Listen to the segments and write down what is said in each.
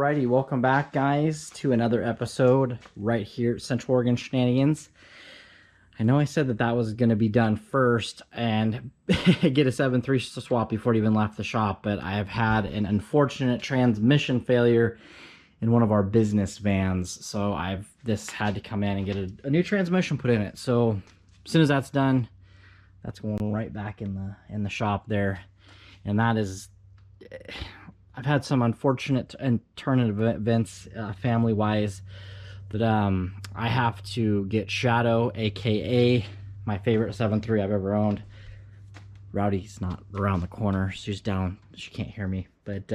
Alrighty, welcome back guys to another episode right here at Central Oregon Shenanigans. I know I said that was going to be done first and get a 7.3 swap before it even left the shop, but I have had an unfortunate transmission failure in one of our business vans, so this had to come in and get a new transmission put in it. So as soon as that's done, that's going right back in the shop there. And that is, I've had some unfortunate and turn events family-wise that I have to get Shadow, aka my favorite 7.3 I've ever owned. Rowdy's not around the corner, she's down, she can't hear me, but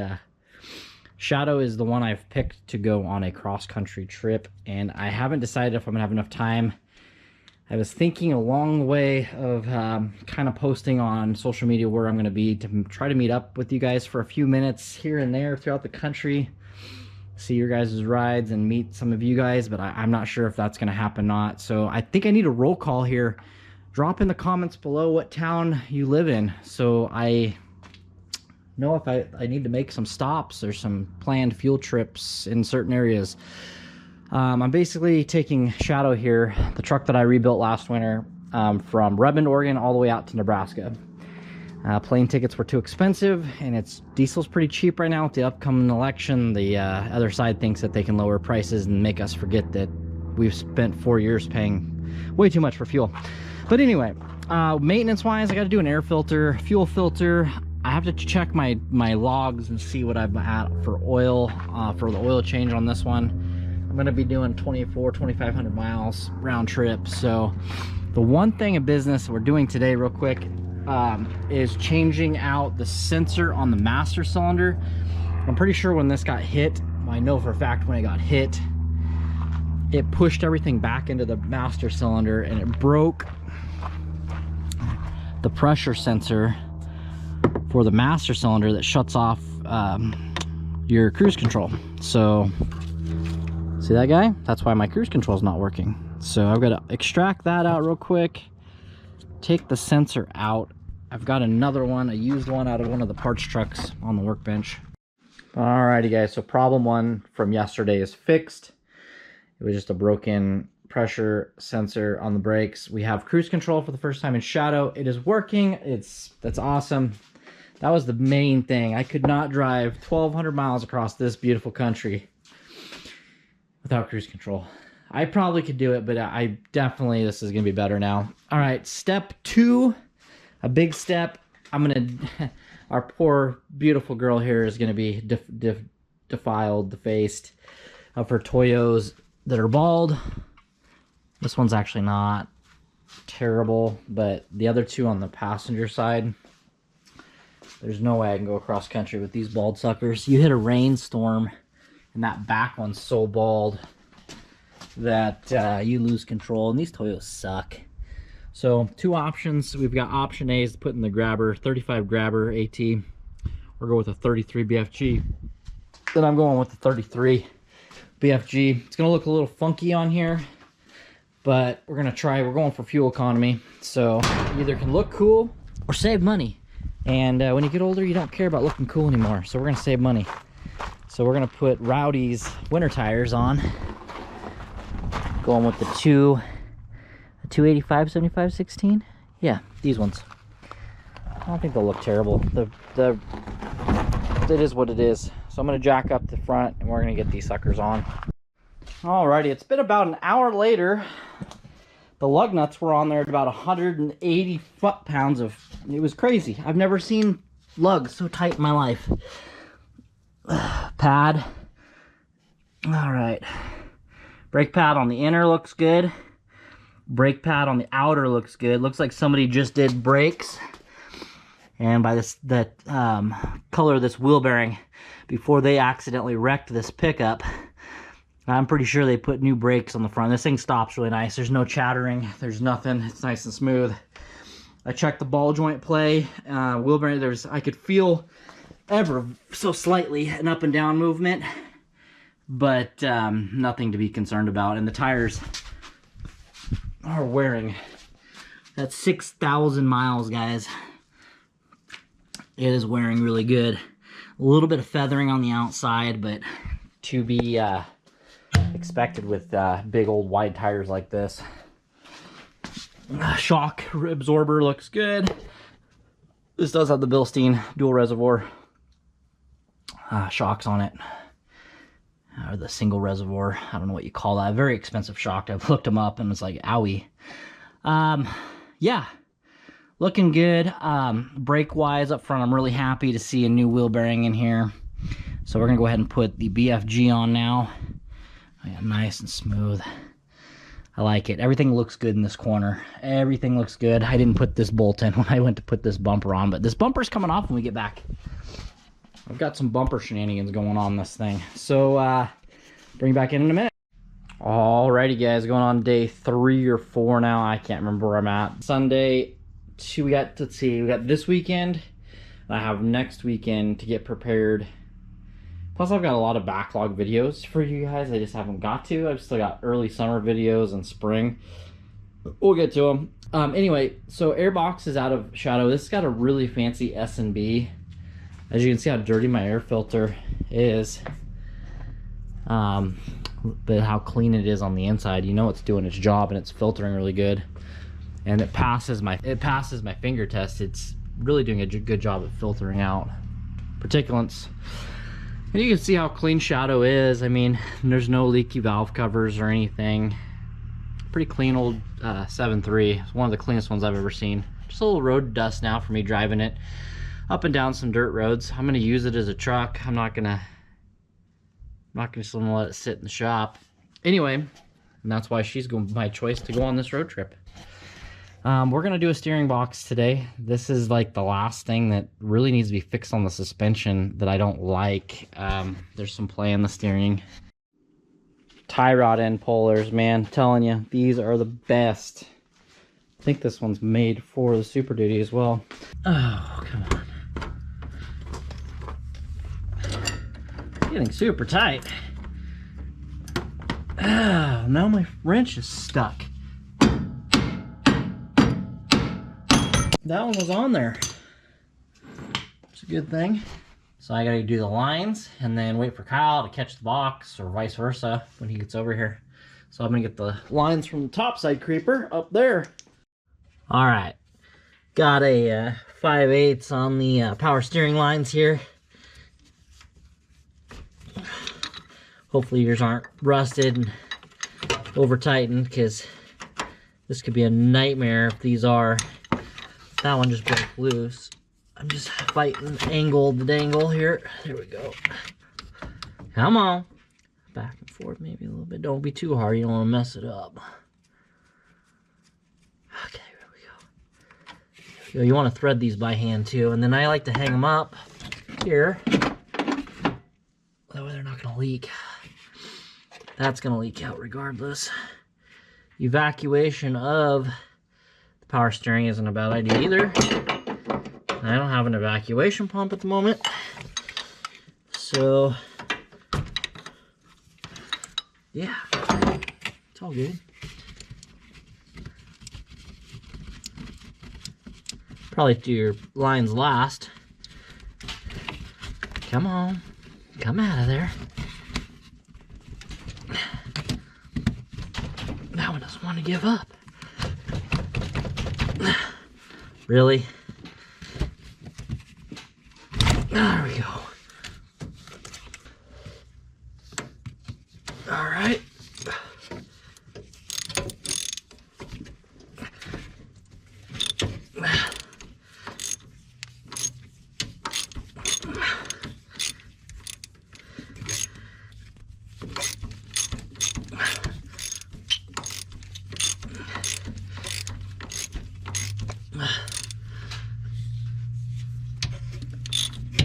Shadow is the one I've picked to go on a cross-country trip, and I haven't decided if I'm gonna have enough time. I was thinking along the way of kind of posting on social media where I'm going to be to try to meet up with you guys for a few minutes here and there throughout the country, see your guys' rides and meet some of you guys, but I'm not sure if that's going to happen or not. So I think I need a roll call here. Drop in the comments below what town you live in so I know if I need to make some stops or some planned fuel trips in certain areas. I'm basically taking Shadow here, the truck that I rebuilt last winter, from Redmond, Oregon, all the way out to Nebraska. Plane tickets were too expensive, and diesel's pretty cheap right now with the upcoming election. The other side thinks that they can lower prices and make us forget that we've spent 4 years paying way too much for fuel. But anyway, maintenance-wise, I got to do an air filter, fuel filter. I have to check my logs and see what I'm at for oil, for the oil change on this one. I'm going to be doing 2,500 miles round trip. So the one thing in business we're doing today real quick is changing out the sensor on the master cylinder. I'm pretty sure when this got hit, I know for a fact when it got hit, it pushed everything back into the master cylinder and it broke the pressure sensor for the master cylinder that shuts off your cruise control. So see that guy? That's why my cruise control is not working. So I've got to extract that out real quick, take the sensor out. I've got another one, a used one out of one of the parts trucks on the workbench. Alrighty guys, so problem one from yesterday is fixed. It was just a broken pressure sensor on the brakes. We have cruise control for the first time in Shadow. It is working. That's awesome. That was the main thing. I could not drive 1,200 miles across this beautiful country without cruise control. I probably could do it, but I definitely, this is gonna be better now. All right, step two, a big step. Our poor beautiful girl here is gonna be defaced of her Toyos that are bald. This one's actually not terrible, but the other two on the passenger side, there's no way I can go across country with these bald suckers. You hit a rainstorm and that back one's so bald that you lose control, and these Toyos suck. So two options. We've got option A is to put in the grabber, 35 grabber AT, or go with a 33 BFG. Then I'm going with the 33 BFG. It's gonna look a little funky on here, but we're going for fuel economy. So you either can look cool or save money. And when you get older, you don't care about looking cool anymore. So we're gonna save money. So we're gonna put Rowdy's winter tires on. Going with the 285 75 16. Yeah, these ones. I don't think they'll look terrible. It is what it is. So I'm gonna jack up the front and we're gonna get these suckers on. Alrighty, it's been about an hour later. The lug nuts were on there at about 180 foot-pounds of, it was crazy. I've never seen lugs so tight in my life. Pad. All right. Brake pad on the inner looks good. Brake pad on the outer looks good. Looks like somebody just did brakes. And by that color of this wheel bearing, before they accidentally wrecked this pickup, I'm pretty sure they put new brakes on the front. This thing stops really nice. There's no chattering. There's nothing. It's nice and smooth. I checked the ball joint play. Wheel bearing, I could feel ever so slightly an up and down movement, but nothing to be concerned about. And the tires are wearing. That's 6,000 miles, guys. It is wearing really good. A little bit of feathering on the outside, but to be expected with big old wide tires like this. Shock absorber looks good. This does have the Bilstein dual reservoir shocks on it, or the single reservoir. I don't know what you call that. Very expensive shock. I've looked them up and it's like, owie. Yeah, looking good. Brake wise up front, I'm really happy to see a new wheel bearing in here. So we're gonna go ahead and put the BFG on now. Oh, yeah, nice and smooth. I like it. Everything looks good in this corner. Everything looks good. I didn't put this bolt in when I went to put this bumper on, but this bumper's coming off when we get back. I've got some bumper shenanigans going on this thing. So bring you back in a minute. Alrighty guys, going on day 3 or 4 now. I can't remember where I'm at. Sunday, we got, let's see, we got this weekend. And I have next weekend to get prepared. Plus I've got a lot of backlog videos for you guys. I just haven't got to. I've still got early summer videos and spring. We'll get to them. Anyway, so Airbox is out of shadow. This has got a really fancy S&B. As you can see how dirty my air filter is. But how clean it is on the inside. You know it's doing its job and it's filtering really good. And it passes my finger test. It's really doing a good job at filtering out particulates. And you can see how clean shadow is. I mean, there's no leaky valve covers or anything. Pretty clean old 7.3. It's one of the cleanest ones I've ever seen. Just a little road dust now for me driving it up and down some dirt roads. I'm gonna use it as a truck. I'm not just gonna let it sit in the shop. Anyway, and that's why she's my choice to go on this road trip. We're gonna do a steering box today. This is like the last thing that really needs to be fixed on the suspension that I don't like. There's some play in the steering. Tie rod end pullers, man, I'm telling you, these are the best. I think this one's made for the Super Duty as well. Oh, come on. Getting super tight. Oh, now my wrench is stuck. That one was on there. It's a good thing. So I gotta do the lines and then wait for Kyle to catch the box, or vice versa when he gets over here. So I'm gonna get the lines from the topside creeper up there. All right, got a 5/8 on the power steering lines here. Hopefully yours aren't rusted and over tightened, because this could be a nightmare if these are. That one just broke loose. I'm just fighting angle the dangle here. There we go. Come on. Back and forth maybe a little bit. Don't be too hard. You don't want to mess it up. Okay, there we go. There we go. You want to thread these by hand too. And then I like to hang them up here. That way they're not going to leak. That's going to leak out regardless. Evacuation of the power steering isn't a bad idea either. I don't have an evacuation pump at the moment, so yeah, it's all good. Probably do your lines last. Come on, come out of there. That one doesn't want to give up. Really? There we go. All right.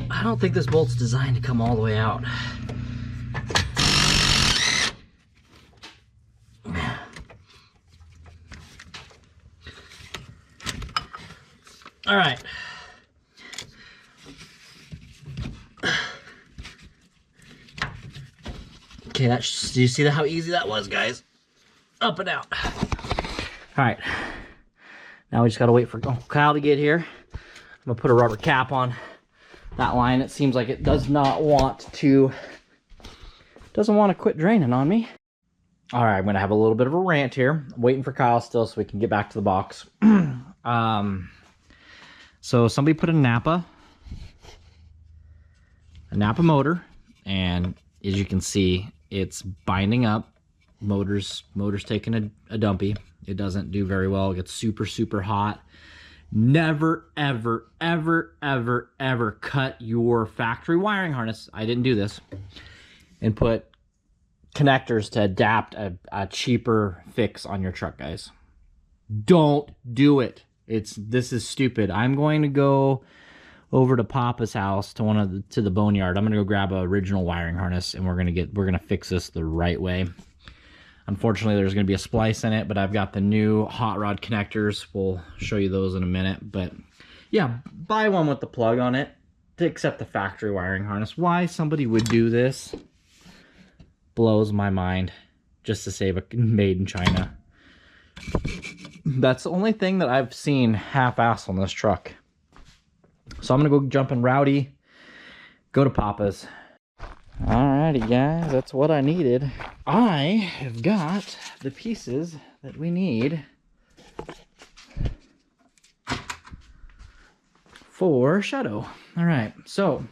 I don't think this bolt's designed to come all the way out. All right. Okay, do you see how easy that was, guys? Up and out. All right. Now we just gotta wait for Kyle to get here. I'm gonna put a rubber cap on that line. It seems like it does not want to doesn't want to quit draining on me. All right, I'm going to have a little bit of a rant here. I'm waiting for Kyle still so we can get back to the box. So somebody put a Napa motor, and as you can see, it's binding up. Motor's taking a dumpy. It doesn't do very well. It gets super, super hot. Never, ever, ever, ever, ever cut your factory wiring harness. I didn't do this. And put connectors to adapt a cheaper fix on your truck, guys. Don't do it. This is stupid. I'm going to go over to Papa's house to the boneyard. I'm gonna go grab an original wiring harness, and we're gonna fix this the right way. Unfortunately, there's gonna be a splice in it, but I've got the new hot rod connectors. We'll show you those in a minute. But yeah, buy one with the plug on it to accept the factory wiring harness. Why somebody would do this blows my mind, just to save a made in China. That's the only thing that I've seen half-assed on this truck. So I'm gonna go jump in Rowdy, go to Papa's. Alrighty guys, that's what I needed. I have got the pieces that we need for Shadow. Alright, so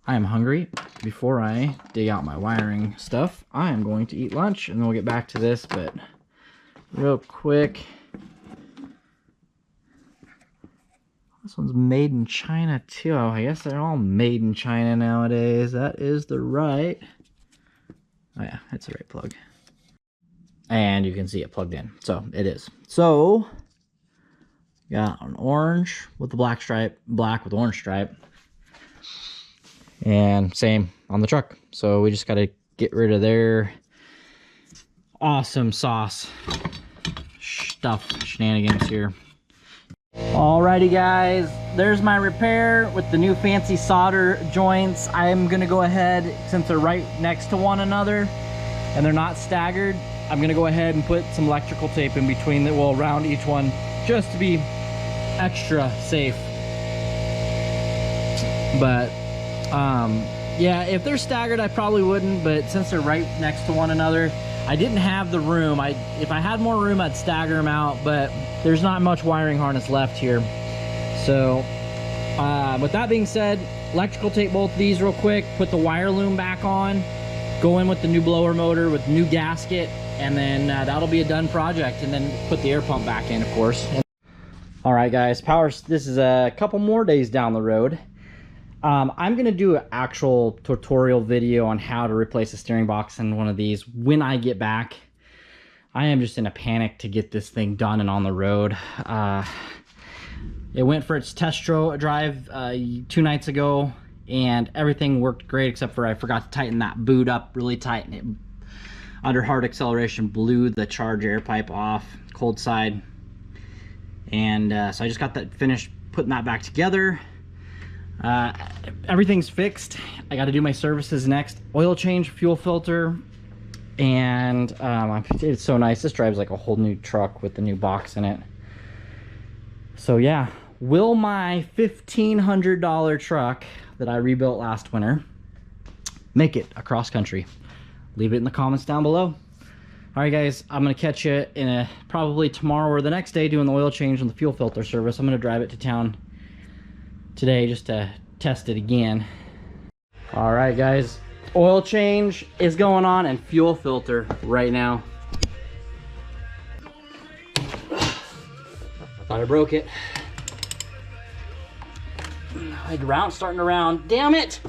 I am hungry. Before I dig out my wiring stuff, I am going to eat lunch, and then we'll get back to this, but real quick. This one's made in China too. Oh, I guess they're all made in China nowadays. That is the right. Oh yeah, it's the right plug. And you can see it plugged in. So it is. So got an orange with the black stripe, black with orange stripe. And same on the truck. So we just got to get rid of their awesome sauce stuff shenanigans here. Alrighty guys, there's my repair with the new fancy solder joints. I'm gonna go ahead, since they're right next to one another and they're not staggered, I'm gonna go ahead and put some electrical tape in between that will around each one just to be extra safe. But yeah, if they're staggered I probably wouldn't, but since they're right next to one another, I didn't have the room. If I had more room, I'd stagger them out, but there's not much wiring harness left here. So with that being said, electrical tape both of these real quick, put the wire loom back on, go in with the new blower motor with new gasket, and then that'll be a done project, and then put the air pump back in, of course. All right guys, this is a couple more days down the road. I'm gonna do an actual tutorial video on how to replace a steering box in one of these when I get back. I am just in a panic to get this thing done and on the road. It went for its test drive 2 nights ago, and everything worked great except for I forgot to tighten that boot up really tight, and it, under hard acceleration, blew the charge air pipe off, cold side. And so I just got that finished putting that back together. Everything's fixed. I got to do my services next. Oil change, fuel filter, and it's so nice. This drives like a whole new truck with the new box in it. So yeah, will my $1,500 truck that I rebuilt last winter make it across country? Leave it in the comments down below. All right guys, I'm gonna catch you in probably tomorrow or the next day doing the oil change on the fuel filter service. I'm gonna drive it to town today just to test it again. All right guys, oil change is going on and fuel filter right now. Thought I broke it. Starting to round, damn it.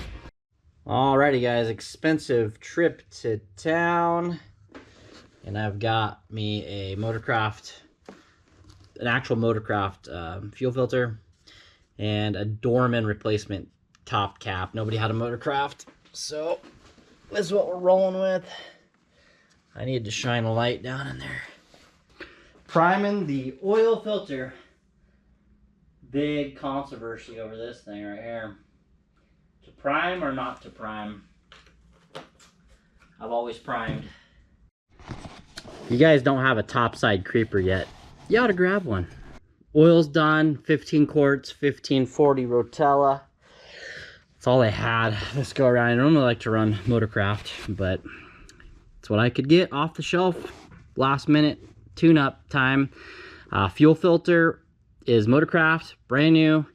Alrighty guys, expensive trip to town, and I've got me a Motorcraft, an actual Motorcraft fuel filter, and a Dorman replacement top cap. Nobody had a Motorcraft, so this is what we're rolling with. I need to shine a light down in there. Priming the oil filter. Big controversy over this thing right here. To prime or not to prime? I've always primed. If you guys don't have a topside creeper yet, you ought to grab one. Oil's done, 15 quarts, 1540 Rotella, That's all I had this go around. I normally like to run Motorcraft, but it's what I could get off the shelf. Last minute tune-up time. Fuel filter is Motorcraft, brand new.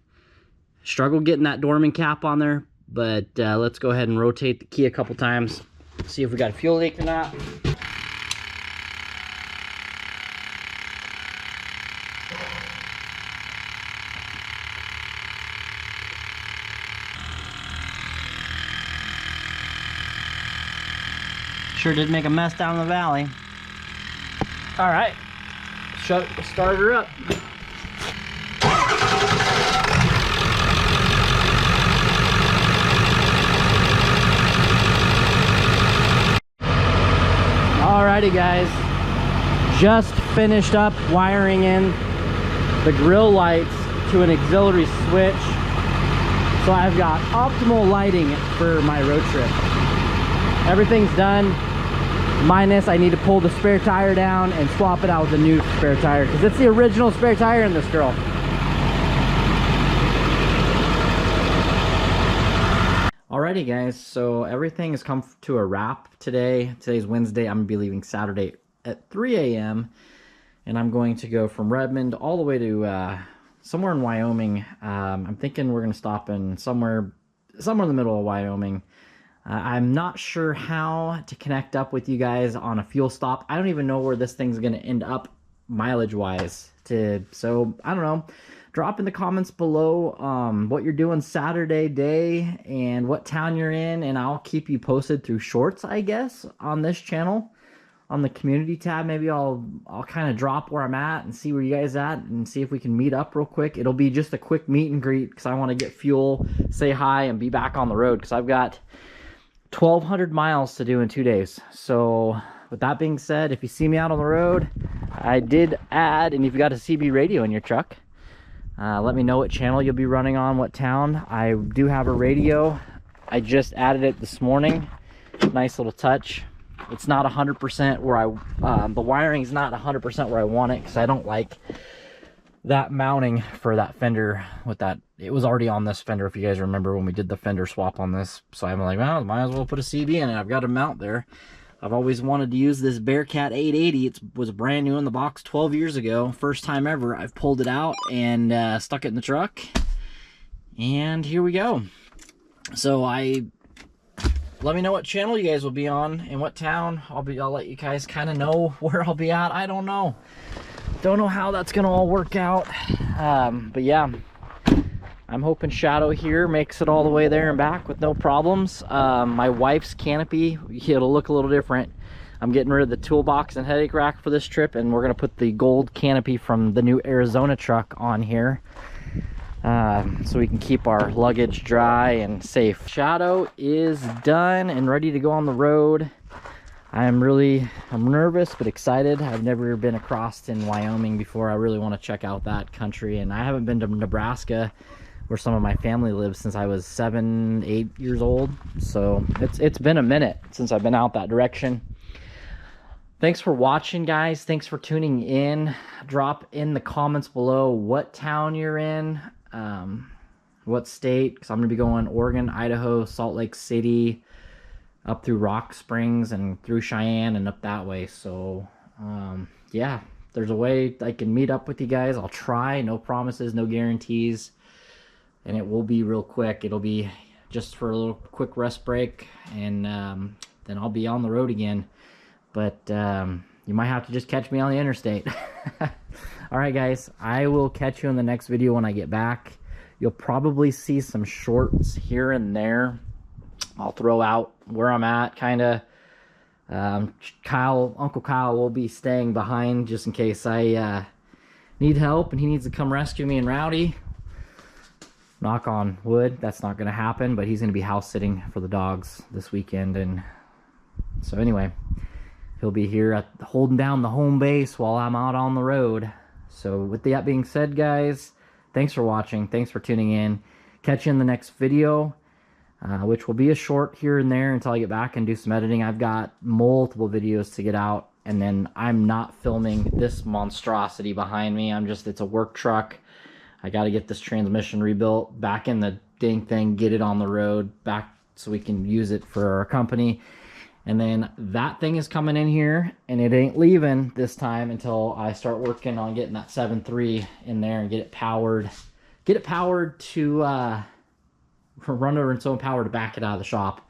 Struggled getting that Dorman cap on there, but let's go ahead and rotate the key a couple times, see if we got a fuel leak or not. Sure did make a mess down the valley. All right, shut the starter up. Alrighty guys, just finished up wiring in the grill lights to an auxiliary switch, so I've got optimal lighting for my road trip. Everything's done, minus I need to pull the spare tire down and swap it out with a new spare tire, because it's the original spare tire in this girl. Alrighty guys, so everything has come to a wrap today. Today's Wednesday. I'm gonna be leaving Saturday at 3 a.m. and I'm going to go from Redmond all the way to somewhere in Wyoming. I'm thinking we're gonna stop in somewhere in the middle of Wyoming. I'm not sure how to connect up with you guys on a fuel stop. I don't even know where this thing's gonna end up mileage wise. So I don't know. Drop in the comments below what you're doing Saturday day and what town you're in, and I'll keep you posted through shorts, I guess, on this channel. On the community tab, maybe I'll kind of drop where I'm at and see where you guys at and see if we can meet up real quick. It'll be just a quick meet and greet because I want to get fuel, say hi, and be back on the road because I've got 1,200 miles to do in 2 days. So with that being said, if you see me out on the road, I did add, and you've got a CB radio in your truck, let me know what channel you'll be running on, what town. I do have a radio. I just added it this morning. Nice little touch. It's not 100% where the wiring is not 100% where I want it because I don't like that mounting for that fender with that. It was already on this fender, if you guys remember when we did the fender swap on this. So I'm like, well, might as well put a CB in it. I've got a mount there. I've always wanted to use this Bearcat 880. It was brand new in the box 12 years ago. First time ever. I've pulled it out and stuck it in the truck. And here we go. So let me know what channel you guys will be on and what town. I'll let you guys kind of know where I'll be at. I don't know. Don't know how that's gonna all work out. But yeah. I'm hoping Shadow here makes it all the way there and back with no problems. My wife's canopy, it'll look a little different. I'm getting rid of the toolbox and headache rack for this trip, and we're gonna put the gold canopy from the new Arizona truck on here, so we can keep our luggage dry and safe. Shadow is done and ready to go on the road. I'm nervous but excited. I've never been across in Wyoming before. I really want to check out that country, and I haven't been to Nebraska, where some of my family lives, since I was 7, 8 years old. So it's been a minute since I've been out that direction. Thanks for watching, guys. Thanks for tuning in. Drop in the comments below what town you're in, what state, because I'm gonna be going Oregon, Idaho, Salt Lake City, up through Rock Springs and through Cheyenne and up that way. So yeah, there's a way I can meet up with you guys. I'll try. No promises, no guarantees. And it will be real quick. It'll be just for a little quick rest break, and then I'll be on the road again. But you might have to just catch me on the interstate. All right, guys, I will catch you in the next video when I get back. You'll probably see some shorts here and there. I'll throw out where I'm at, kind of. Uncle Kyle will be staying behind just in case I need help and he needs to come rescue me and Rowdy. Knock on wood, that's not going to happen, but he's going to be house sitting for the dogs this weekend. And so anyway, he'll be here holding down the home base while I'm out on the road. So with that being said, guys, thanks for watching. Thanks for tuning in. Catch you in the next video, which will be a short here and there until I get back and do some editing. I've got multiple videos to get out, and then I'm not filming this monstrosity behind me. It's a work truck. I got to get this transmission rebuilt back in the dang thing, get it on the road back so we can use it for our company. And then that thing is coming in here, and it ain't leaving this time until I start working on getting that 7.3 in there and get it powered. Get it powered to run over its own power to back it out of the shop.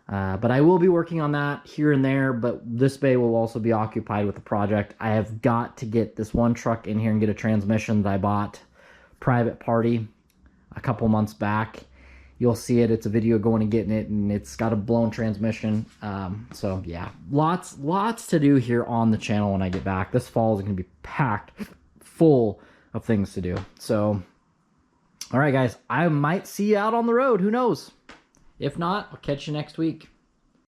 But I will be working on that here and there, but this bay will also be occupied with the project. I have got to get this one truck in here and get a transmission that I bought private party a couple months back. You'll see it. It's a video going and getting it, and it's got a blown transmission. So yeah, lots to do here on the channel when I get back. This fall is going to be packed full of things to do. So, all right, guys, I might see you out on the road. Who knows? If not, I'll catch you next week.